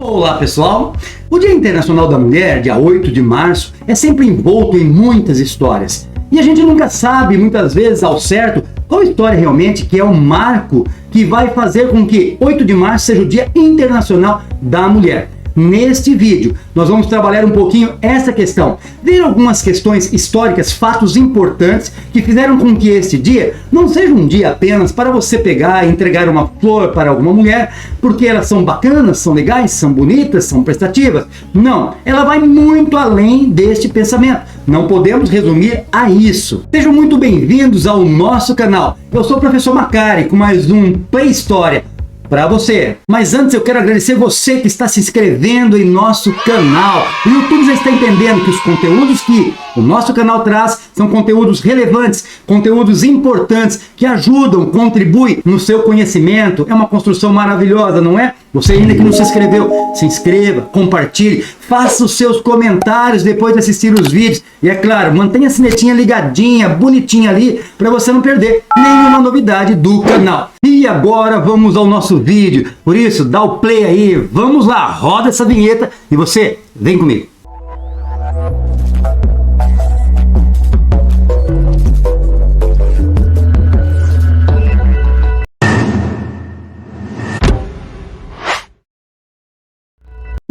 Olá pessoal! O Dia Internacional da Mulher, dia 8 de março, é sempre envolto em muitas histórias. E a gente nunca sabe, muitas vezes, ao certo, qual história realmente que é o marco que vai fazer com que 8 de março seja o Dia Internacional da Mulher. Neste vídeo, nós vamos trabalhar um pouquinho essa questão, ver algumas questões históricas, fatos importantes que fizeram com que este dia não seja um dia apenas para você pegar e entregar uma flor para alguma mulher, porque elas são bacanas, são legais, são bonitas, são prestativas. Não, ela vai muito além deste pensamento. Não podemos resumir a isso. Sejam muito bem-vindos ao nosso canal. Eu sou o professor Macari com mais um Play História para você. Mas antes eu quero agradecer você que está se inscrevendo em nosso canal. O YouTube já está entendendo que os conteúdos que o nosso canal traz são conteúdos relevantes, conteúdos importantes que ajudam, contribuem no seu conhecimento. É uma construção maravilhosa, não é? Você ainda que não se inscreveu, se inscreva, compartilhe, faça os seus comentários depois de assistir os vídeos. E é claro, mantenha a sinetinha ligadinha, bonitinha ali, para você não perder nenhuma novidade do canal. E agora vamos ao nosso vídeo. Por isso, dá o play aí, vamos lá, roda essa vinheta e você vem comigo.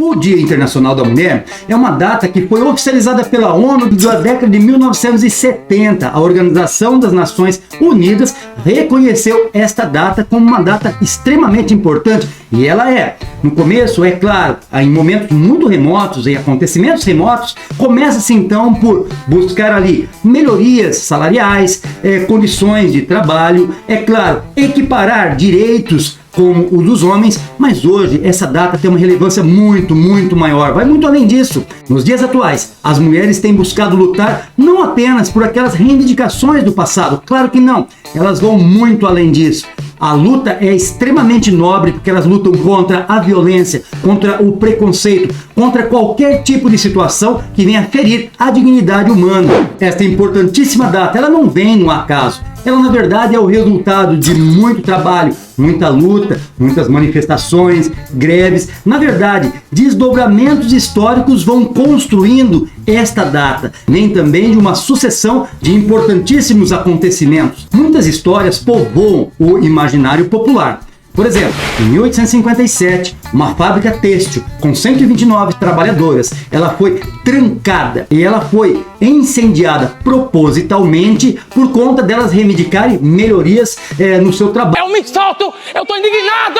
O Dia Internacional da Mulher é uma data que foi oficializada pela ONU na década de 1970. A Organização das Nações Unidas reconheceu esta data como uma data extremamente importante, e ela é. No começo, é claro, em momentos muito remotos, em acontecimentos remotos, começa-se então por buscar ali melhorias salariais, condições de trabalho, é claro, equiparar direitos como o dos homens, mas hoje essa data tem uma relevância muito maior, vai muito além disso. Nos dias atuais, as mulheres têm buscado lutar não apenas por aquelas reivindicações do passado, claro que não, elas vão muito além disso. A luta é extremamente nobre porque elas lutam contra a violência, contra o preconceito, contra qualquer tipo de situação que venha ferir a dignidade humana. Esta importantíssima data, ela não vem no acaso. Ela, na verdade, é o resultado de muito trabalho, muita luta, muitas manifestações, greves. Na verdade, desdobramentos históricos vão construindo esta data, vem também de uma sucessão de importantíssimos acontecimentos. Muitas histórias povoam o imaginário popular. Por exemplo, em 1857, uma fábrica têxtil com 129 trabalhadoras, ela foi trancada e ela foi incendiada propositalmente por conta delas reivindicarem melhorias no seu trabalho. Eu me solto! Eu tô indignado!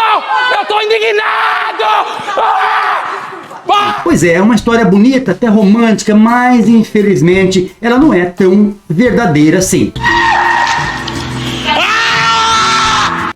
Eu tô indignado! Pois é uma história bonita, até romântica, mas infelizmente ela não é tão verdadeira assim.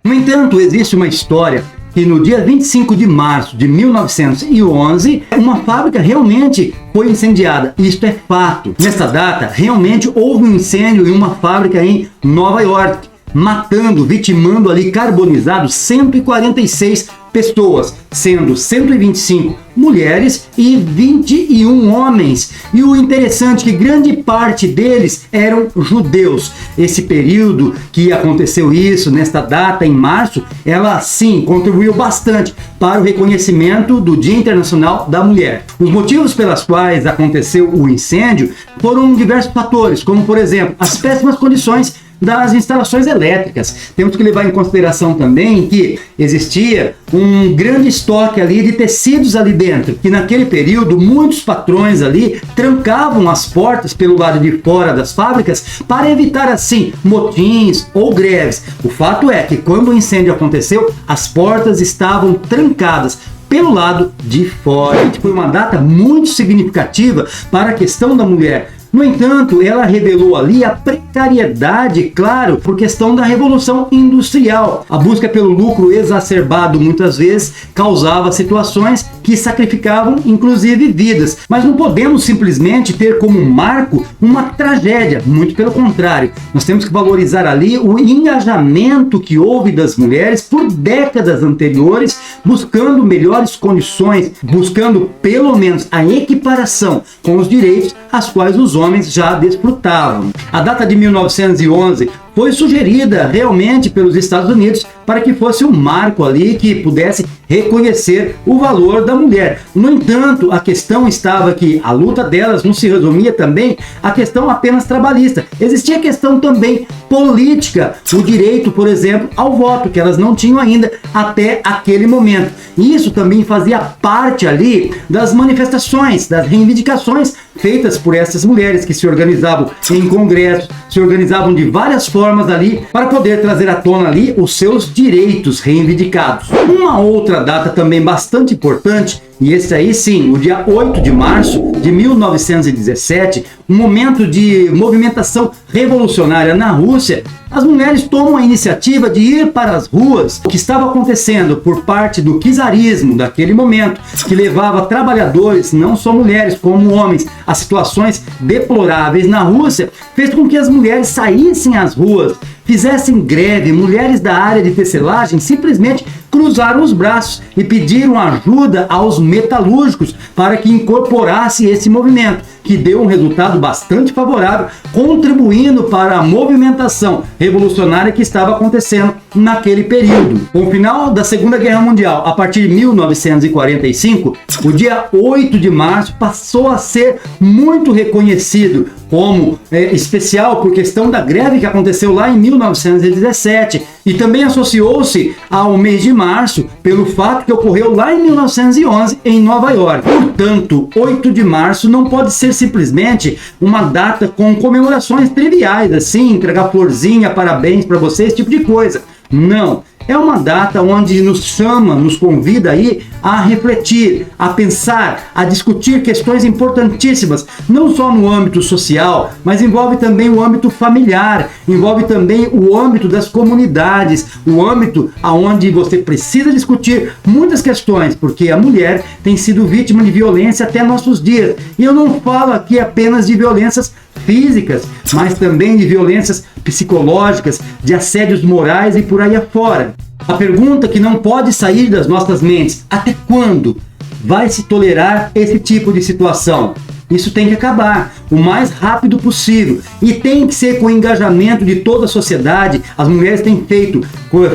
No entanto, existe uma história que no dia 25 de março de 1911, uma fábrica realmente foi incendiada. Isto é fato. Nesta data, realmente houve um incêndio em uma fábrica em Nova York, matando, vitimando ali, carbonizado 146 pessoas, sendo 125 mulheres e 21 homens. E o interessante é que grande parte deles eram judeus. Esse período que aconteceu isso, nesta data, em março, ela sim contribuiu bastante para o reconhecimento do Dia Internacional da Mulher. Os motivos pelas quais aconteceu o incêndio foram diversos fatores, como por exemplo, as péssimas condições das instalações elétricas. Temos que levar em consideração também que existia um grande estoque ali de tecidos ali dentro, que naquele período muitos patrões ali trancavam as portas pelo lado de fora das fábricas para evitar assim motins ou greves. O fato é que quando o incêndio aconteceu, as portas estavam trancadas pelo lado de fora. Foi uma data muito significativa para a questão da mulher. No entanto, ela revelou ali a precariedade, claro, por questão da Revolução Industrial. A busca pelo lucro exacerbado muitas vezes causava situações que sacrificavam inclusive vidas. Mas não podemos simplesmente ter como marco uma tragédia, muito pelo contrário. Nós temos que valorizar ali o engajamento que houve das mulheres por décadas anteriores, buscando melhores condições, buscando pelo menos a equiparação com os direitos às quais os homens homens já desfrutavam. A data de 1911 foi sugerida realmente pelos Estados Unidos para que fosse um marco ali que pudesse reconhecer o valor da mulher. No entanto, a questão estava que a luta delas não se resumia também à questão apenas trabalhista. Existia a questão também política, o direito, por exemplo, ao voto, que elas não tinham ainda até aquele momento. E isso também fazia parte ali das manifestações, das reivindicações feitas por essas mulheres que se organizavam em congressos, se organizavam de várias formas ali para poder trazer à tona ali os seus direitos reivindicados. Uma outra data também bastante importante, e esse aí sim, o dia 8 de março de 1917, um momento de movimentação revolucionária na Rússia, as mulheres tomam a iniciativa de ir para as ruas. O que estava acontecendo por parte do czarismo daquele momento, que levava trabalhadores, não só mulheres como homens, a situações deploráveis na Rússia, fez com que as mulheres saíssem às ruas, fizessem greve. Mulheres da área de tecelagem simplesmente cruzaram os braços e pediram ajuda aos metalúrgicos para que incorporasse esse movimento, que deu um resultado bastante favorável, contribuindo para a movimentação revolucionária que estava acontecendo naquele período. Com o final da Segunda Guerra Mundial, a partir de 1945, o dia 8 de março passou a ser muito reconhecido como especial por questão da greve que aconteceu lá em 1917, e também associou-se ao mês de março pelo fato que ocorreu lá em 1911 em Nova York. Portanto, 8 de março não pode ser simplesmente uma data com comemorações triviais, assim, entregar florzinha, parabéns para você, esse tipo de coisa. Não. É uma data onde nos chama, nos convida aí a refletir, a pensar, a discutir questões importantíssimas, não só no âmbito social, mas envolve também o âmbito familiar, envolve também o âmbito das comunidades, o âmbito aonde você precisa discutir muitas questões, porque a mulher tem sido vítima de violência até nossos dias. E eu não falo aqui apenas de violências físicas, mas também de violências psicológicas, de assédios morais e por aí afora. A pergunta que não pode sair das nossas mentes: até quando vai se tolerar esse tipo de situação? Isso tem que acabar o mais rápido possível e tem que ser com o engajamento de toda a sociedade. As mulheres têm feito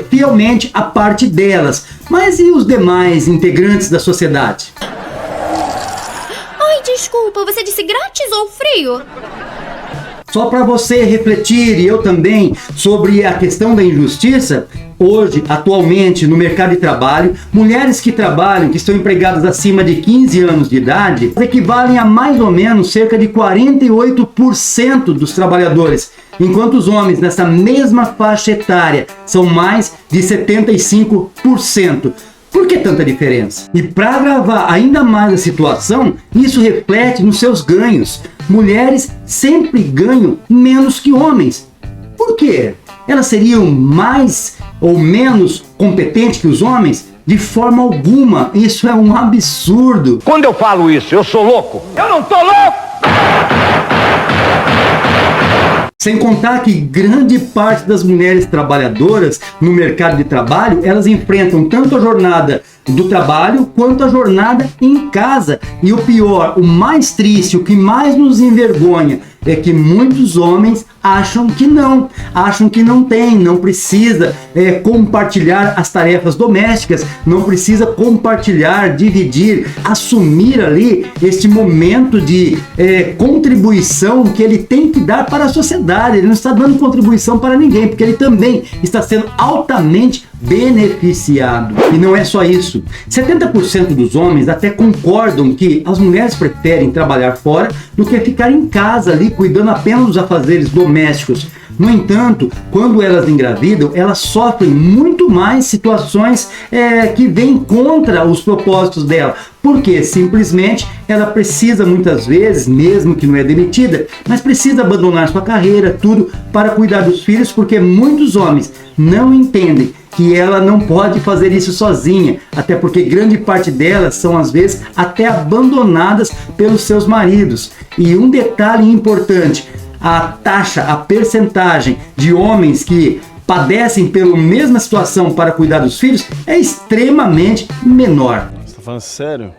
fielmente a parte delas, mas e os demais integrantes da sociedade? Ai, desculpa, você disse grátis ou frio? Só para você refletir, e eu também, sobre a questão da injustiça. Hoje, atualmente, no mercado de trabalho, mulheres que trabalham, que estão empregadas acima de 15 anos de idade, equivalem a mais ou menos cerca de 48% dos trabalhadores, enquanto os homens nessa mesma faixa etária são mais de 75%. Por que tanta diferença? E para agravar ainda mais a situação, isso reflete nos seus ganhos. Mulheres sempre ganham menos que homens. Por quê? Elas seriam mais ou menos competentes que os homens? De forma alguma. Isso é um absurdo. Quando eu falo isso, eu sou louco? Eu não tô louco! Sem contar que grande parte das mulheres trabalhadoras no mercado de trabalho, elas enfrentam tanto a jornada do trabalho quanto a jornada em casa. E o pior, o mais triste, o que mais nos envergonha é que muitos homens acham que não tem, não precisa compartilhar as tarefas domésticas, não precisa compartilhar, dividir, assumir ali este momento de contribuição que ele tem que dar para a sociedade. Ele não está dando contribuição para ninguém, porque ele também está sendo altamente beneficiado. E não é só isso. 70% dos homens até concordam que as mulheres preferem trabalhar fora do que ficar em casa ali cuidando apenas dos afazeres domésticos. No entanto, quando elas engravidam, elas sofrem muito mais situações que vêm contra os propósitos dela. Porque simplesmente ela precisa muitas vezes, mesmo que não é demitida, mas precisa abandonar sua carreira, tudo para cuidar dos filhos, porque muitos homens não entendem que ela não pode fazer isso sozinha, até porque grande parte delas são às vezes até abandonadas pelos seus maridos. E um detalhe importante: a taxa, a percentagem de homens que padecem pela mesma situação para cuidar dos filhos é extremamente menor. Você tá falando sério?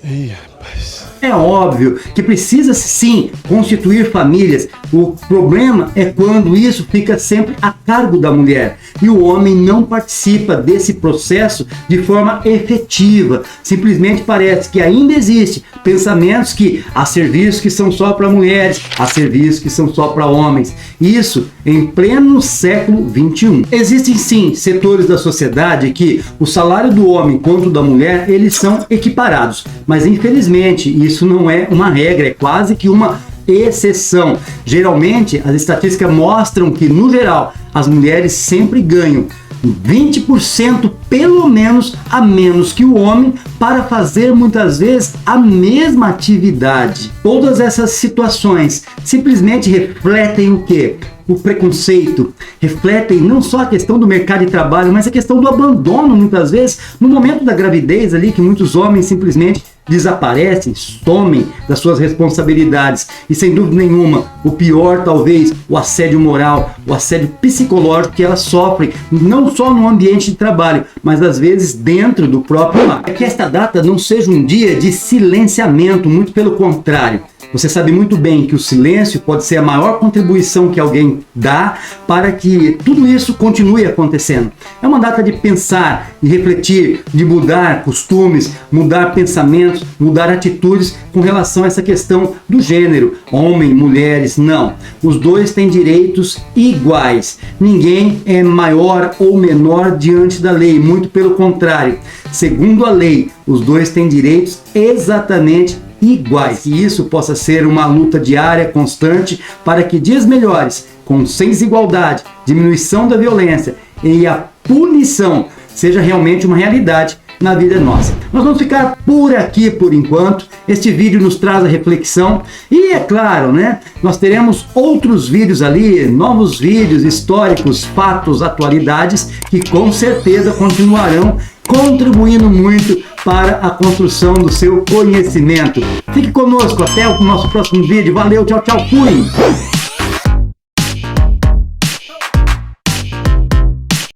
Ih, rapaz. É óbvio que precisa sim constituir famílias. O problema é quando isso fica sempre a cargo da mulher e o homem não participa desse processo de forma efetiva. Simplesmente parece que ainda existe pensamentos que há serviços que são só para mulheres, há serviços que são só para homens. Isso em pleno século 21. Existem sim setores da sociedade que o salário do homem quanto da mulher, eles são equiparados, mas infelizmente isso não é uma regra, é quase que uma exceção. Geralmente as estatísticas mostram que no geral as mulheres sempre ganham 20% pelo menos a menos que o homem para fazer muitas vezes a mesma atividade. Todas essas situações simplesmente refletem o quê? O preconceito, refletem não só a questão do mercado de trabalho, mas a questão do abandono muitas vezes no momento da gravidez ali, que muitos homens simplesmente desaparecem, somem das suas responsabilidades e sem dúvida nenhuma, o pior talvez, o assédio moral, o assédio psicológico que elas sofrem, não só no ambiente de trabalho, mas às vezes dentro do próprio lar. É que esta data não seja um dia de silenciamento, muito pelo contrário. Você sabe muito bem que o silêncio pode ser a maior contribuição que alguém dá para que tudo isso continue acontecendo. É uma data de pensar, de refletir, de mudar costumes, mudar pensamentos, mudar atitudes com relação a essa questão do gênero, homem, mulheres, não. Os dois têm direitos iguais. Ninguém é maior ou menor diante da lei, muito pelo contrário. Segundo a lei, os dois têm direitos exatamente iguais. E isso possa ser uma luta diária, constante, para que dias melhores, com sem desigualdade, diminuição da violência e a punição seja realmente uma realidade na vida nossa. Nós vamos ficar por aqui por enquanto. Este vídeo nos traz a reflexão e é claro, né? Nós teremos outros vídeos ali, novos vídeos históricos, fatos, atualidades que com certeza continuarão contribuindo muito para a construção do seu conhecimento. Fique conosco até o nosso próximo vídeo. Valeu, tchau, tchau, fui!